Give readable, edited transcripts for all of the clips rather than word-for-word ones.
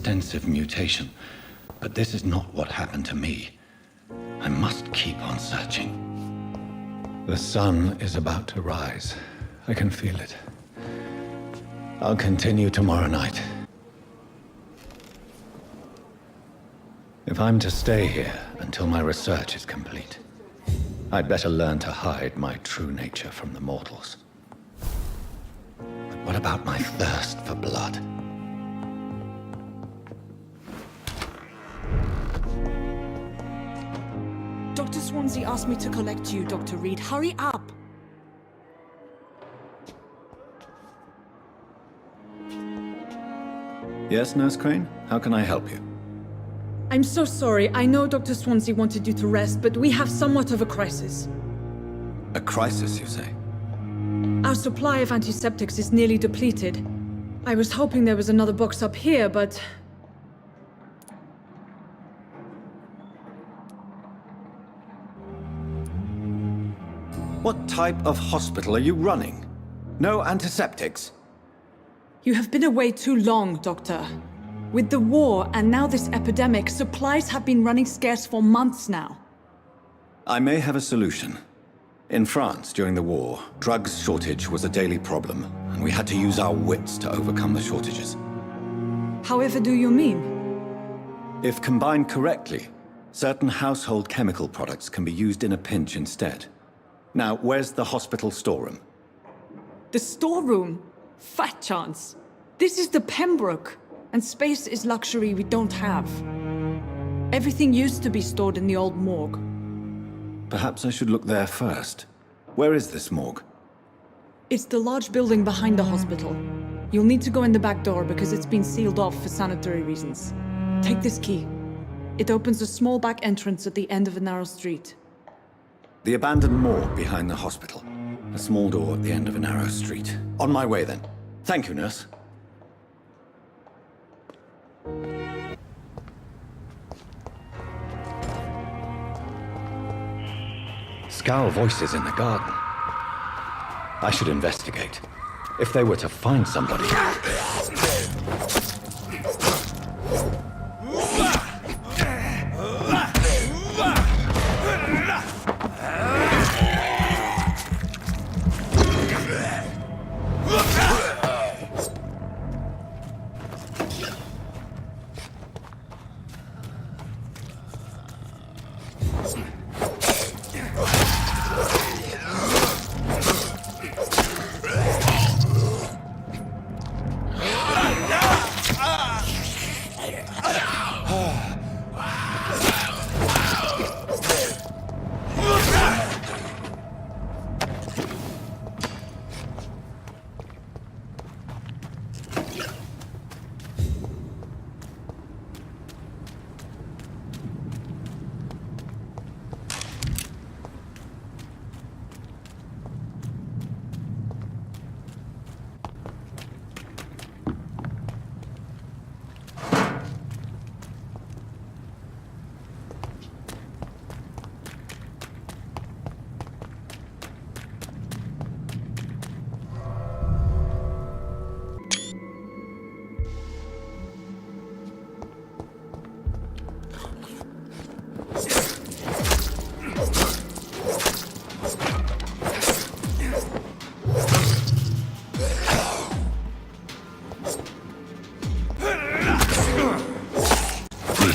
extensive mutation, but this is not what happened to me. I must keep on searching. The sun is about to rise. I can feel it. I'll continue tomorrow night. If I'm to stay here until my research is complete, I'd better learn to hide my true nature from the mortals. But what about my thirst for blood? Dr. Swansea asked me to collect you, Dr. Reed. Hurry up! Yes, Nurse Crane? How can I help you? I'm so sorry. I know Dr. Swansea wanted you to rest, but we have somewhat of a crisis. A crisis, you say? Our supply of antiseptics is nearly depleted. I was hoping there was another box up here, but... What type of hospital are you running? No antiseptics? You have been away too long, Doctor. With the war and now this epidemic, supplies have been running scarce for months now. I may have a solution. In France, during the war, drugs shortage was a daily problem, and we had to use our wits to overcome the shortages. However do you mean? If combined correctly, certain household chemical products can be used in a pinch instead. Now, where's the hospital storeroom? The storeroom? Fat chance. This is the Pembroke, and space is luxury we don't have. Everything used to be stored in the old morgue. Perhaps I should look there first. Where is this morgue? It's the large building behind the hospital. You'll need to go in the back door because it's been sealed off for sanitary reasons. Take this key. It opens a small back entrance at the end of a narrow street. The abandoned morgue behind the hospital. A small door at the end of a narrow street. On my way, then. Thank you, nurse. Scowl voices in the garden. I should investigate. If they were to find somebody...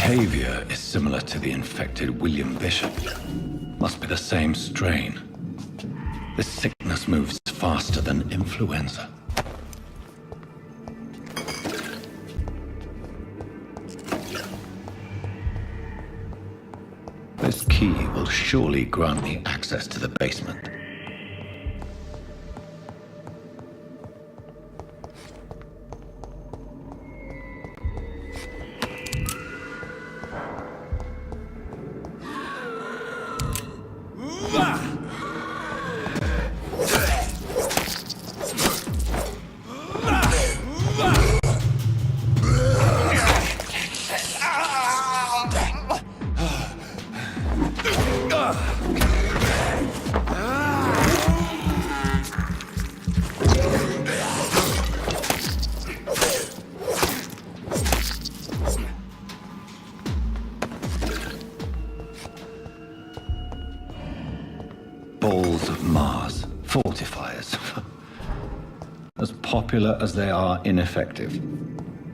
Behavior is similar to the infected William Bishop. Must be the same strain. This sickness moves faster than influenza. This key will surely grant me access to the basement. Mars fortifiers. As popular as they are ineffective.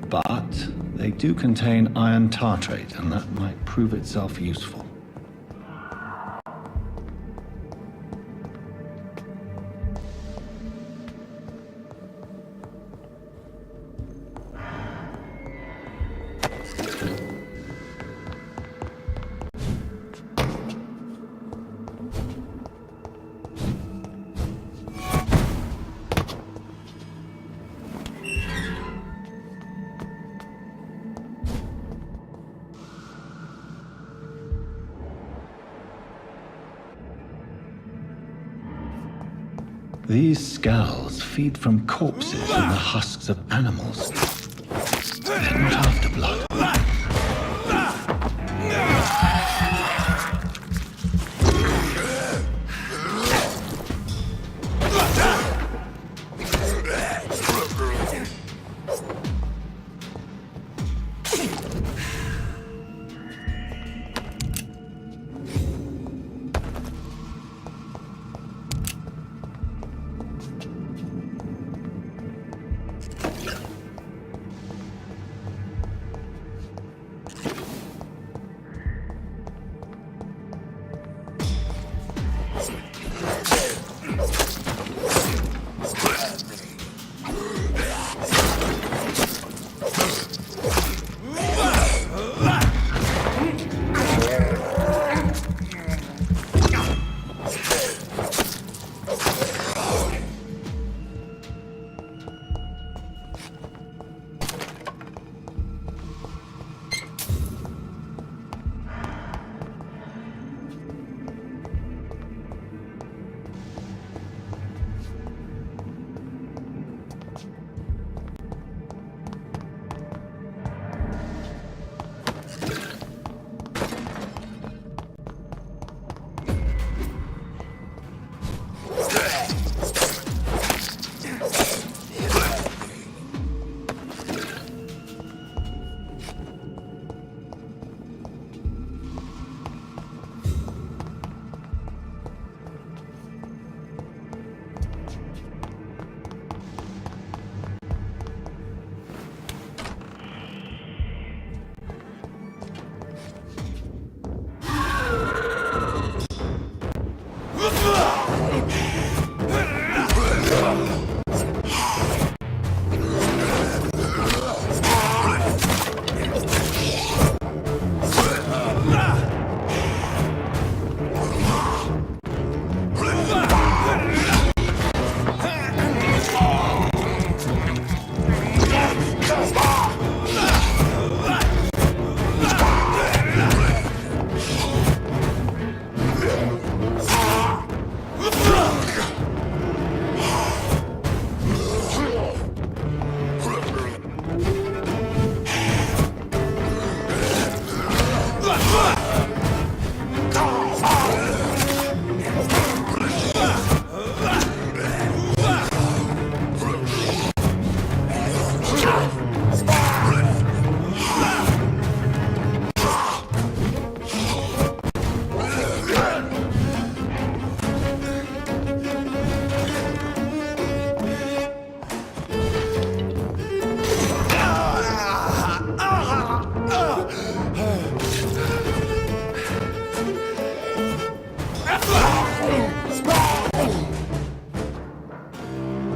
But they do contain iron tartrate, and that might prove itself useful. These skulls feed from corpses and the husks of animals. They're not after blood.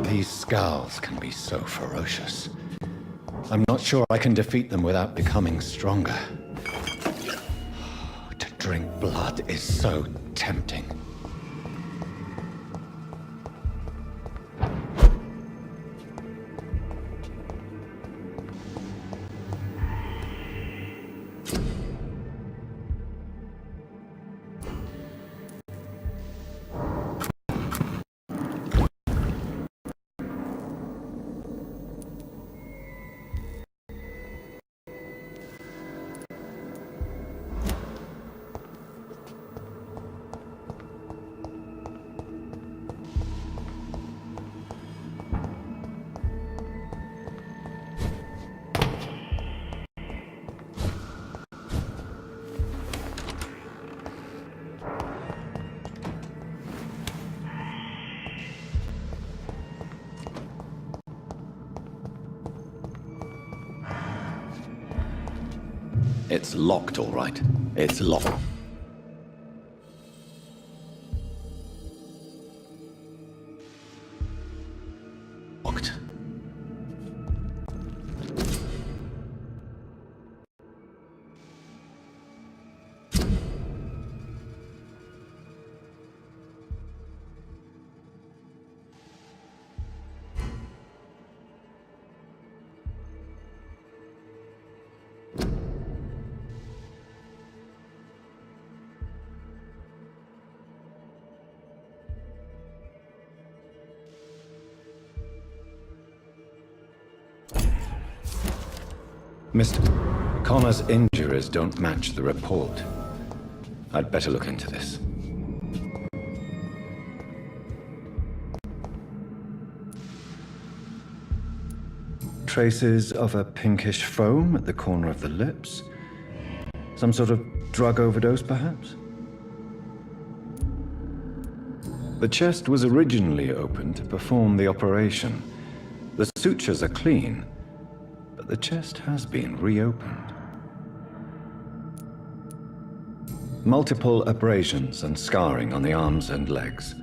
These skulls can be so ferocious. I'm not sure I can defeat them without becoming stronger. To drink blood is so tempting. It's locked, all right. It's locked. Locked. Mr. Connor's injuries don't match the report. I'd better look into this. Traces of a pinkish foam at the corner of the lips. Some sort of drug overdose, perhaps? The chest was originally opened to perform the operation. The sutures are clean, but the chest has been reopened. Multiple abrasions and scarring on the arms and legs.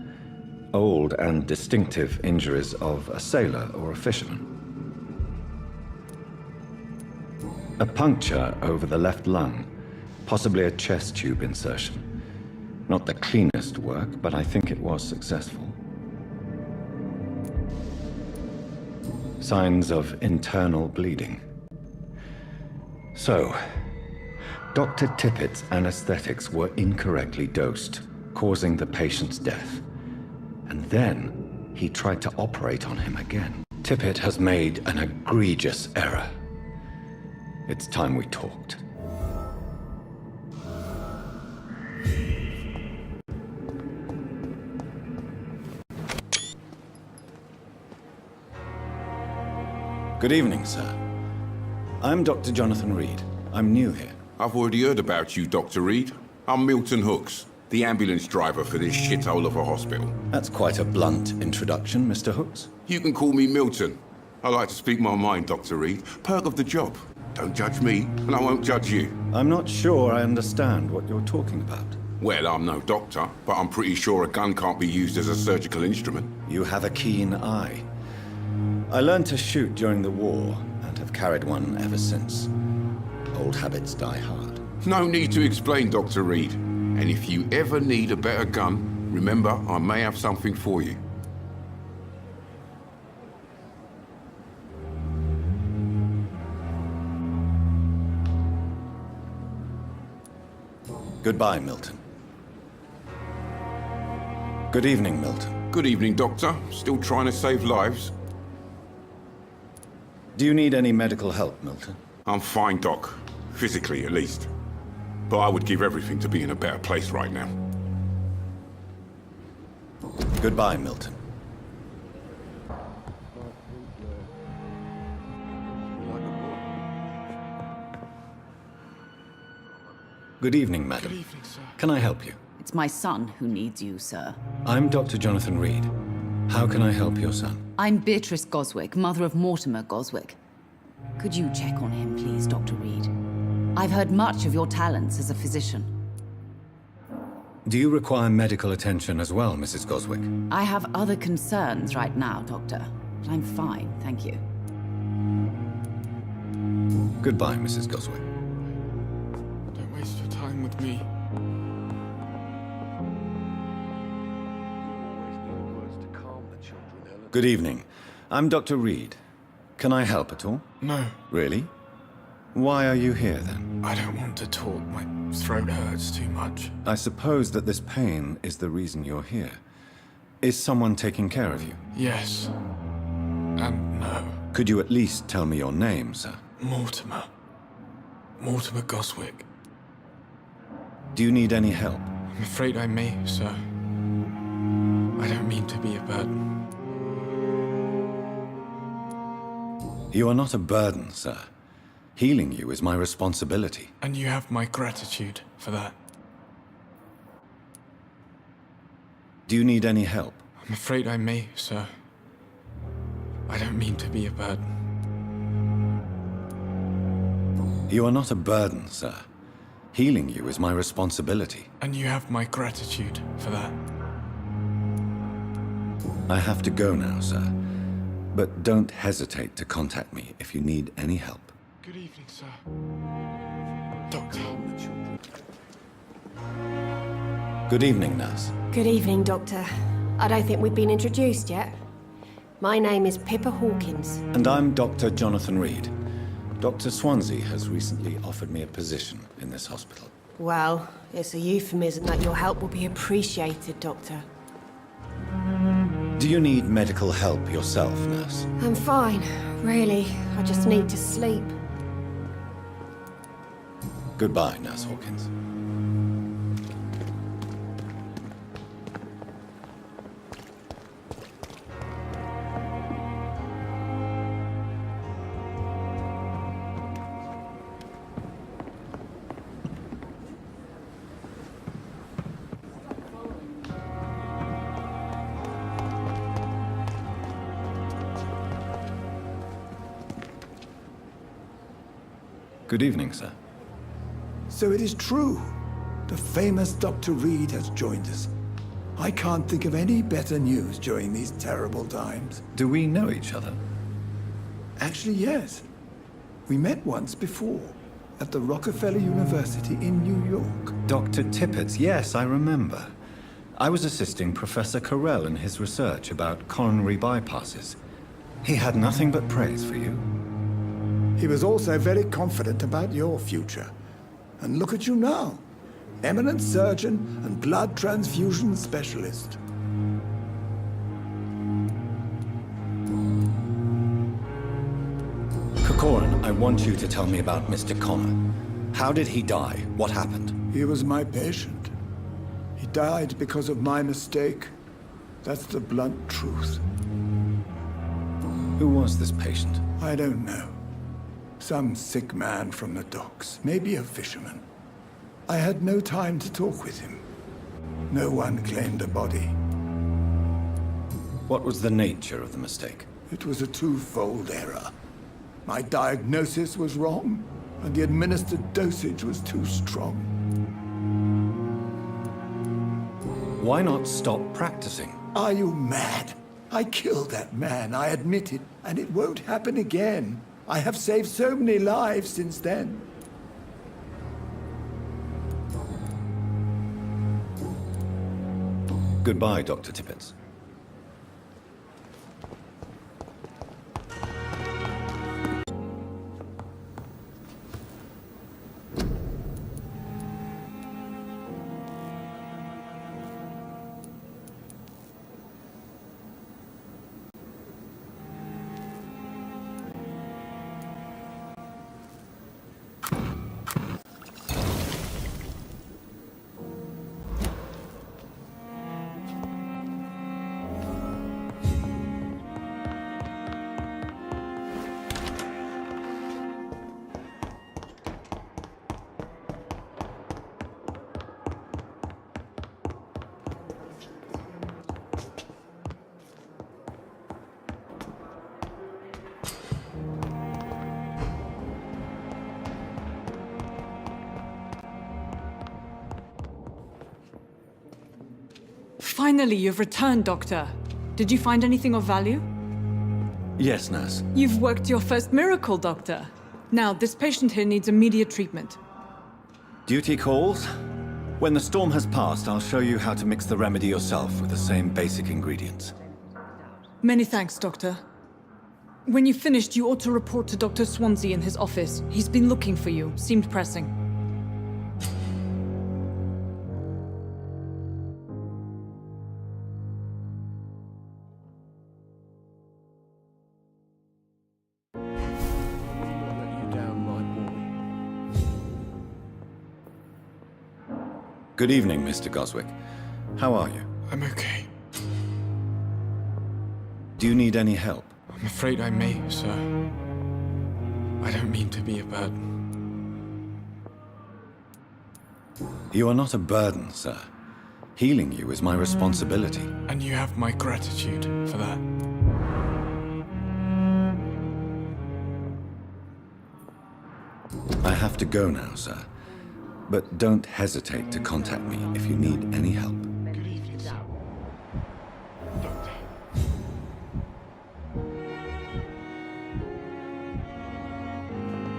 Old and distinctive injuries of a sailor or a fisherman. A puncture over the left lung, possibly a chest tube insertion. Not the cleanest work, but I think it was successful. Signs of internal bleeding. So, Dr. Tippett's anesthetics were incorrectly dosed, causing the patient's death. And then he tried to operate on him again. Tippett has made an egregious error. It's time we talked. Good evening, sir. I'm Dr. Jonathan Reed. I'm new here. I've already heard about you, Dr. Reed. I'm Milton Hooks, the ambulance driver for this shithole of a hospital. That's quite a blunt introduction, Mr. Hooks. You can call me Milton. I like to speak my mind, Dr. Reed. Perk of the job. Don't judge me, and I won't judge you. I'm not sure I understand what you're talking about. Well, I'm no doctor, but I'm pretty sure a gun can't be used as a surgical instrument. You have a keen eye. I learned to shoot during the war, and have carried one ever since. Old habits die hard. No need to explain, Dr. Reed. And if you ever need a better gun, remember, I may have something for you. Goodbye, Milton. Good evening, Milton. Good evening, Doctor. Still trying to save lives? Do you need any medical help, Milton? I'm fine, Doc. Physically, at least. But I would give everything to be in a better place right now. Goodbye, Milton. Good evening, madam. Good evening, sir. Can I help you? It's my son who needs you, sir. I'm Dr. Jonathan Reed. How can I help your son? I'm Beatrice Goswick, mother of Mortimer Goswick. Could you check on him, please, Dr. Reed? I've heard much of your talents as a physician. Do you require medical attention as well, Mrs. Goswick? I have other concerns right now, Doctor. But I'm fine, thank you. Goodbye, Mrs. Goswick. Don't waste your time with me. Good evening. I'm Dr. Reed. Can I help at all? No, Really? Why are you here, then? I don't want to talk. My throat hurts too much. I suppose that this pain is the reason you're here. Is someone taking care of you? Yes. And no. Could you at least tell me your name, sir? Mortimer. Mortimer Goswick. Do you need any help? I'm afraid I may, sir. I don't mean to be a burden. You are not a burden, sir. Healing you is my responsibility. And you have my gratitude for that. Do you need any help? I'm afraid I may, sir. I don't mean to be a burden. You are not a burden, sir. Healing you is my responsibility. And you have my gratitude for that. I have to go now, sir. But don't hesitate to contact me if you need any help. Good evening, sir. Doctor. Good evening, nurse. Good evening, Doctor. I don't think we've been introduced yet. My name is Pippa Hawkins. And I'm Dr. Jonathan Reed. Dr. Swansea has recently offered me a position in this hospital. Well, it's a euphemism that your help will be appreciated, Doctor. Do you need medical help yourself, nurse? I'm fine, really. I just need to sleep. Goodbye, Nurse Hawkins. Good evening, sir. So it is true. The famous Dr. Reed has joined us. I can't think of any better news during these terrible times. Do we know each other? Actually, yes. We met once before, at the Rockefeller University in New York. Dr. Tippett, yes, I remember. I was assisting Professor Carell in his research about coronary bypasses. He had nothing but praise for you. He was also very confident about your future. And look at you now. Eminent surgeon and blood transfusion specialist. Corcoran, I want you to tell me about Mr. Connor. How did he die? What happened? He was my patient. He died because of my mistake. That's the blunt truth. Who was this patient? I don't know. Some sick man from the docks, maybe a fisherman. I had no time to talk with him. No one claimed a body. What was the nature of the mistake? It was a twofold error. My diagnosis was wrong, and the administered dosage was too strong. Why not stop practicing? Are you mad? I killed that man, I admit it, and it won't happen again. I have saved so many lives since then. Goodbye, Dr. Tippett. Finally, you've returned, Doctor. Did you find anything of value? Yes, nurse. You've worked your first miracle, Doctor. Now, this patient here needs immediate treatment. Duty calls. When the storm has passed, I'll show you how to mix the remedy yourself with the same basic ingredients. Many thanks, Doctor. When you've finished, you ought to report to Dr. Swansea in his office. He's been looking for you. Seemed pressing. Good evening, Mr. Goswick. How are you? I'm okay. Do you need any help? I'm afraid I may, sir. I don't mean to be a burden. You are not a burden, sir. Healing you is my responsibility. And you have my gratitude for that. I have to go now, sir. But don't hesitate to contact me if you need any help. Good evening, sir. Doctor.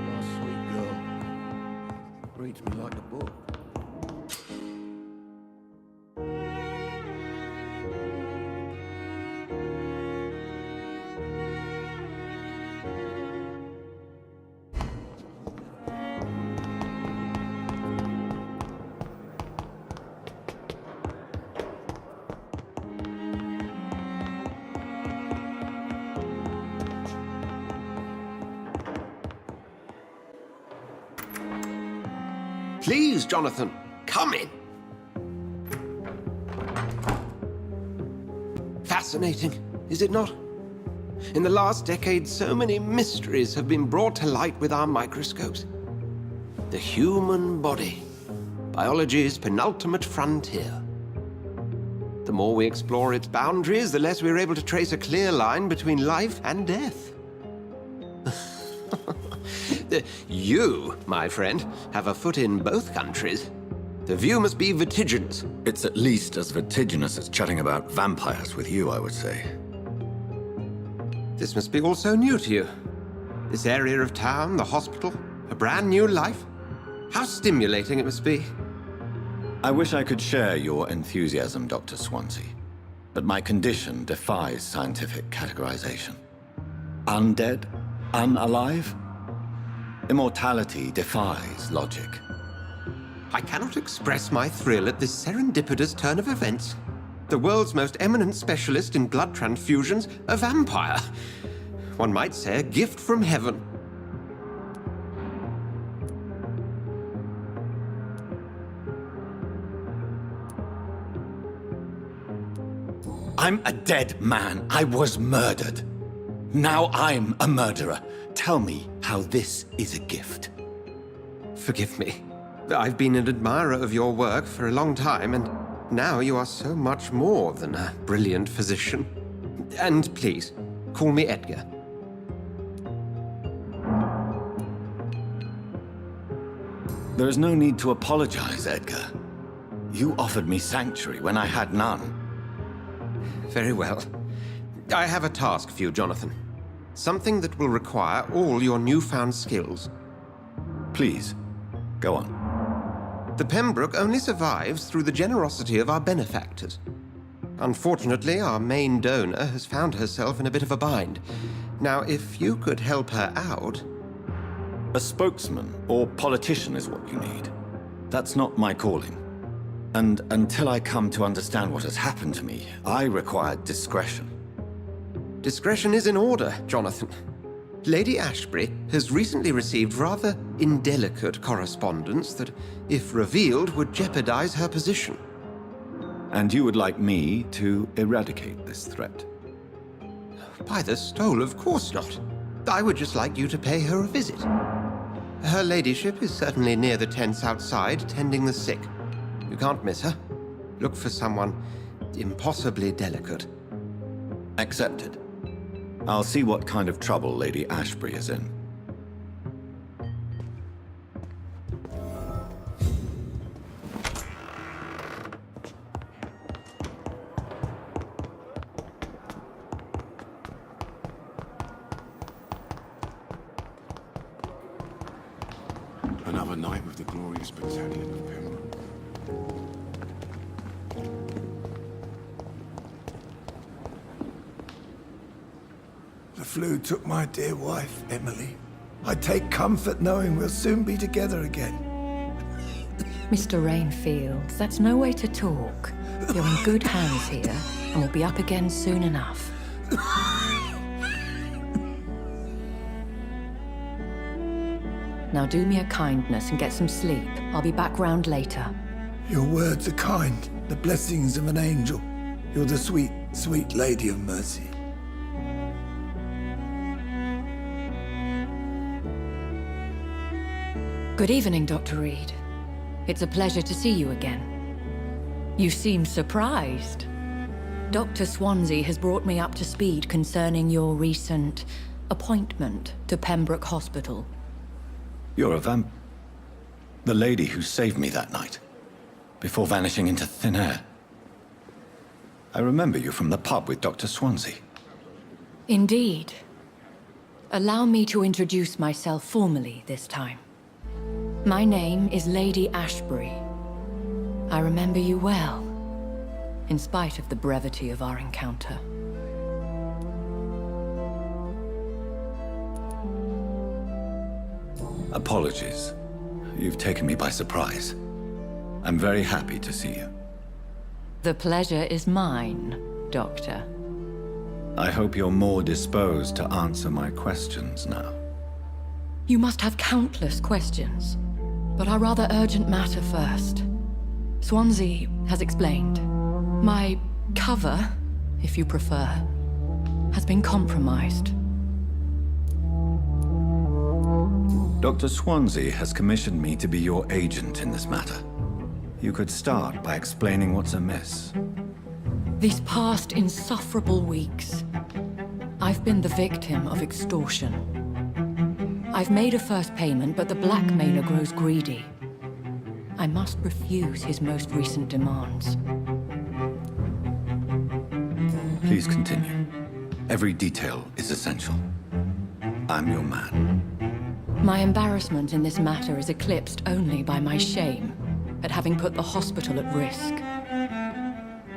Oh, sweet girl. Reads me like a book. Please, Jonathan, come in. Fascinating, is it not? In the last decade, so many mysteries have been brought to light with our microscopes. The human body, biology's penultimate frontier. The more we explore its boundaries, the less we're able to trace a clear line between life and death. You, my friend, have a foot in both countries. The view must be vertiginous. It's at least as vertiginous as chatting about vampires with you, I would say. This must be all so new to you. This area of town, the hospital, a brand new life. How stimulating it must be. I wish I could share your enthusiasm, Dr. Swansea. But my condition defies scientific categorization. Undead? Unalive? Immortality defies logic. I cannot express my thrill at this serendipitous turn of events. The world's most eminent specialist in blood transfusions, a vampire. One might say a gift from heaven. I'm a dead man. I was murdered. Now I'm a murderer. Tell me how this is a gift. Forgive me. I've been an admirer of your work for a long time, and now you are so much more than a brilliant physician. And please, call me Edgar. There is no need to apologize, Edgar. You offered me sanctuary when I had none. Very well. I have a task for you, Jonathan. Something that will require all your newfound skills. Please, go on. The Pembroke only survives through the generosity of our benefactors. Unfortunately, our main donor has found herself in a bit of a bind. Now, if you could help her out... A spokesman or politician is what you need. That's not my calling. And until I come to understand what has happened to me, I require discretion. Discretion is in order, Jonathan. Lady Ashbury has recently received rather indelicate correspondence that, if revealed, would jeopardize her position. And you would like me to eradicate this threat? By the stole, of course not. I would just like you to pay her a visit. Her ladyship is certainly near the tents outside, tending the sick. You can't miss her. Look for someone impossibly delicate. Accepted. I'll see what kind of trouble Lady Ashbury is in. Another night with the glorious battalion of Pembroke. The flu took my dear wife, Emily. I take comfort knowing we'll soon be together again. Mr. Rainfield, that's no way to talk. You're in good hands here, and we'll be up again soon enough. Now do me a kindness and get some sleep. I'll be back round later. Your words are kind, the blessings of an angel. You're the sweet, sweet Lady of Mercy. Good evening, Dr. Reed. It's a pleasure to see you again. You seem surprised. Dr. Swansea has brought me up to speed concerning your recent appointment to Pembroke Hospital. You're a vamp... The lady who saved me that night, before vanishing into thin air. I remember you from the pub with Dr. Swansea. Indeed. Allow me to introduce myself formally this time. My name is Lady Ashbury. I remember you well, in spite of the brevity of our encounter. Apologies. You've taken me by surprise. I'm very happy to see you. The pleasure is mine, Doctor. I hope you're more disposed to answer my questions now. You must have countless questions, but our rather urgent matter first. Swansea has explained. My cover, if you prefer, has been compromised. Dr. Swansea has commissioned me to be your agent in this matter. You could start by explaining what's amiss. These past insufferable weeks, I've been the victim of extortion. I've made a first payment, but the blackmailer grows greedy. I must refuse his most recent demands. Please continue. Every detail is essential. I'm your man. My embarrassment in this matter is eclipsed only by my shame at having put the hospital at risk.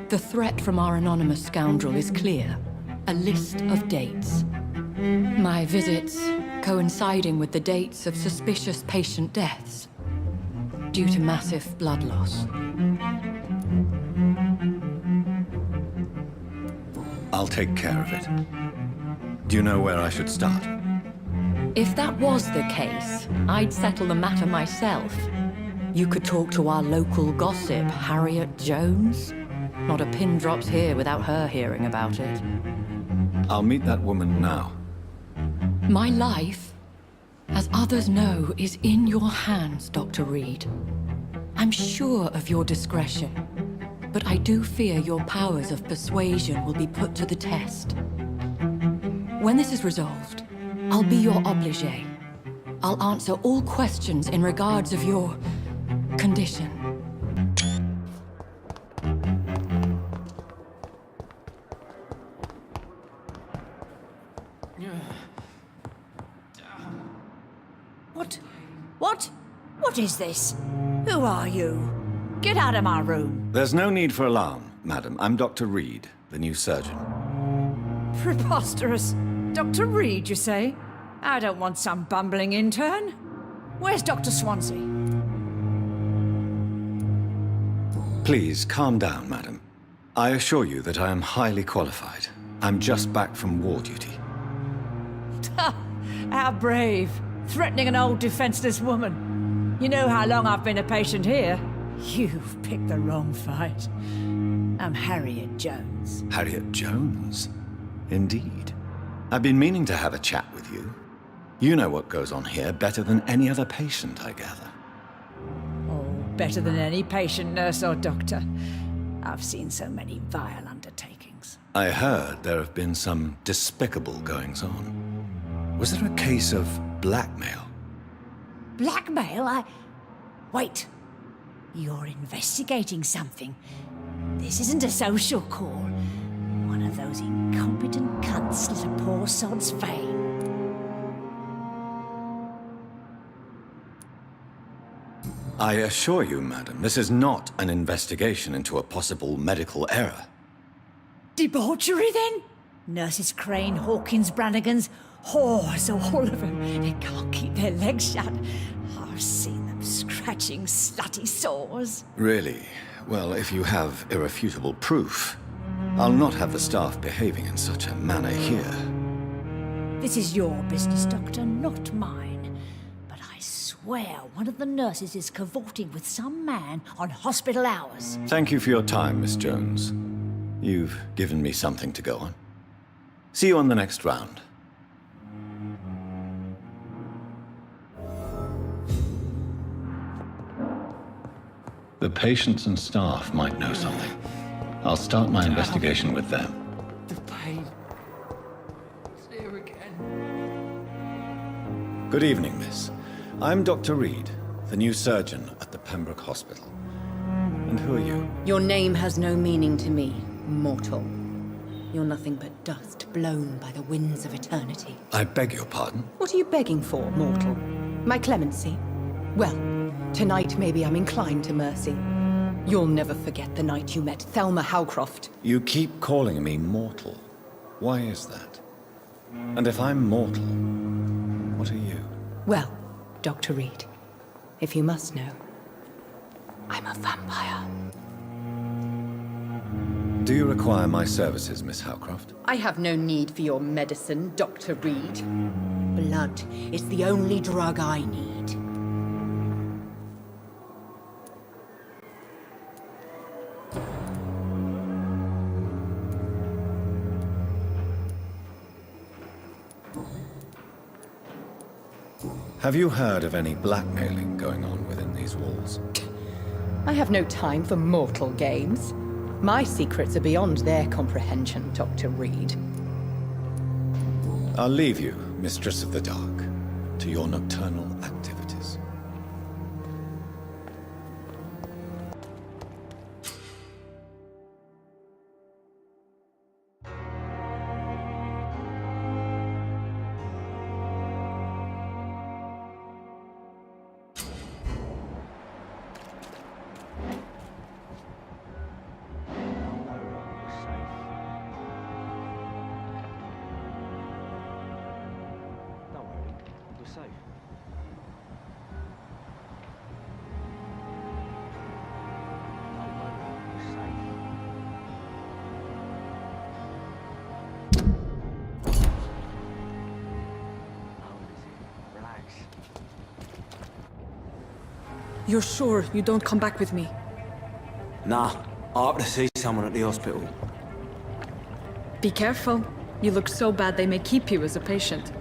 The threat from our anonymous scoundrel is clear. A list of dates. My visits coinciding with the dates of suspicious patient deaths due to massive blood loss. I'll take care of it. Do you know where I should start? If that was the case, I'd settle the matter myself. You could talk to our local gossip, Harriet Jones. Not a pin drops here without her hearing about it. I'll meet that woman now. My life, as others know, is in your hands, Dr. Reed. I'm sure of your discretion, but I do fear your powers of persuasion will be put to the test. When this is resolved, I'll be your obligé. I'll answer all questions in regards of your condition. What is this? Who are you? Get out of my room. There's no need for alarm, madam. I'm Dr. Reed, the new surgeon. Preposterous. Dr. Reed, you say? I don't want some bumbling intern. Where's Dr. Swansea? Please, calm down, madam. I assure you that I am highly qualified. I'm just back from war duty. Ha! How brave. Threatening an old defenseless woman. You know how long I've been a patient here? You've picked the wrong fight. I'm Harriet Jones. Harriet Jones? Indeed. I've been meaning to have a chat with you. You know what goes on here better than any other patient, I gather. Oh, better than any patient, nurse or doctor. I've seen so many vile undertakings. I heard there have been some despicable goings-on. Was there a case of blackmail? Blackmail? Wait. You're investigating something. This isn't a social call. One of those incompetent cunts slit a poor sod's vein. I assure you, madam, this is not an investigation into a possible medical error. Debauchery, then? Nurses Crane, Hawkins, Brannigans, whores, all of them. They can't keep their legs shut. I've seen them scratching slutty sores. Really? Well, if you have irrefutable proof, I'll not have the staff behaving in such a manner here. This is your business, Doctor, not mine. But I swear one of the nurses is cavorting with some man on hospital hours. Thank you for your time, Miss Jones. You've given me something to go on. See you on the next round. The patients and staff might know something. I'll start my investigation with them. The pain. It's here again. Good evening, miss. I'm Dr. Reed, the new surgeon at the Pembroke Hospital. And who are you? Your name has no meaning to me, mortal. You're nothing but dust blown by the winds of eternity. I beg your pardon? What are you begging for, mortal? My clemency? Well, tonight maybe I'm inclined to mercy. You'll never forget the night you met Thelma Howcroft. You keep calling me mortal. Why is that? And if I'm mortal, what are you? Well, Dr. Reed, if you must know, I'm a vampire. Do you require my services, Miss Howcroft? I have no need for your medicine, Dr. Reed. Blood is the only drug I need. Have you heard of any blackmailing going on within these walls? I have no time for mortal games. My secrets are beyond their comprehension, Dr. Reed. I'll leave you, Mistress of the Dark, to your nocturnal activities. You're sure you don't come back with me? Nah, I have to see someone at the hospital. Be careful. You look so bad they may keep you as a patient.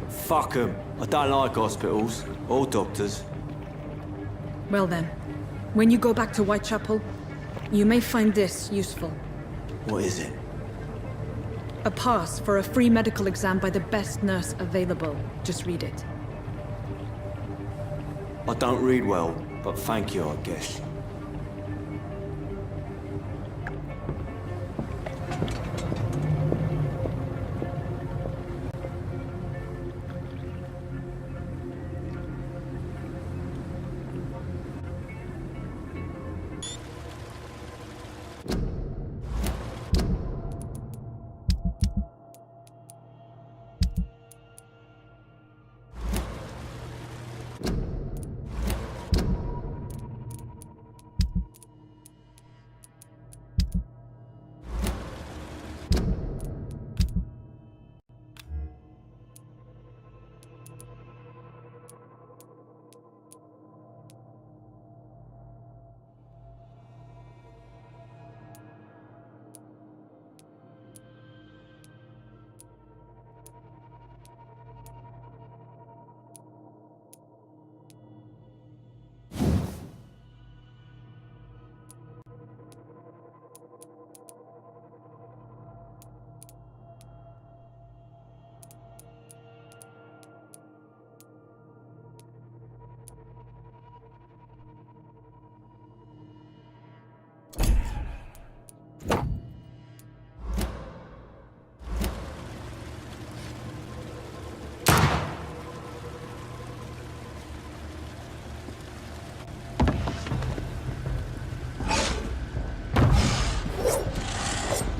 Fuck 'em. I don't like hospitals, or doctors. Well then, when you go back to Whitechapel, you may find this useful. What is it? A pass for a free medical exam by the best nurse available. Just read it. I don't read well, but thank you, I guess.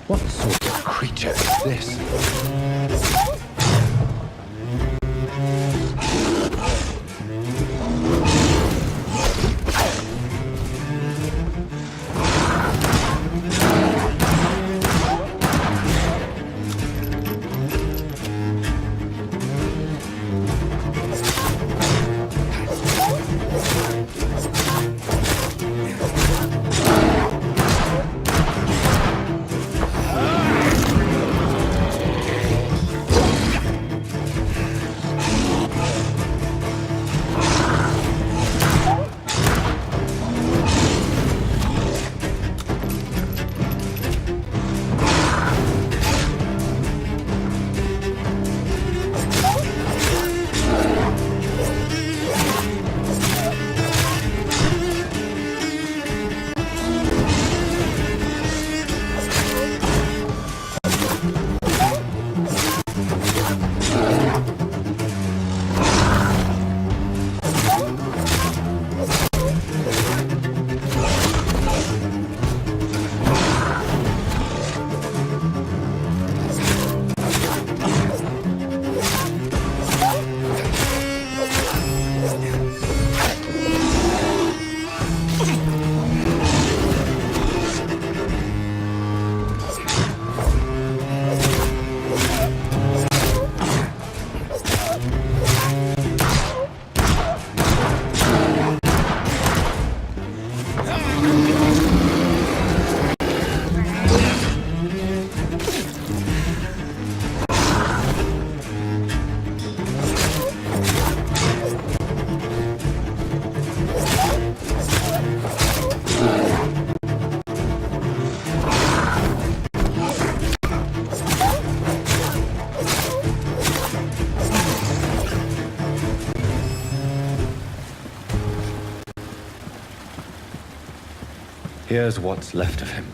What sort of creature is this? Here's what's left of him.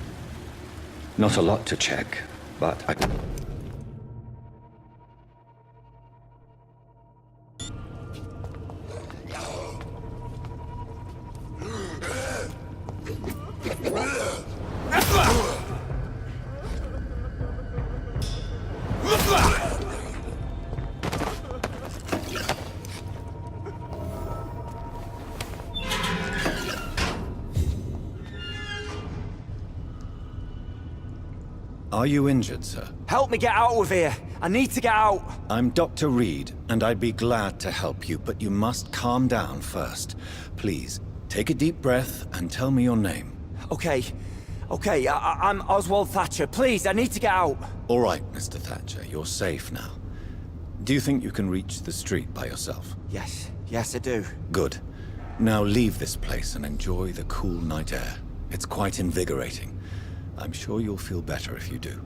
Not a lot to check, but I... Are you injured, sir? Help me get out of here. I need to get out. I'm Dr. Reed, and I'd be glad to help you, but you must calm down first. Please, take a deep breath and tell me your name. Okay. I'm Oswald Thatcher. Please, I need to get out. All right, Mr. Thatcher, you're safe now. Do you think you can reach the street by yourself? Yes, I do. Good. Now leave this place and enjoy the cool night air. It's quite invigorating. I'm sure you'll feel better if you do.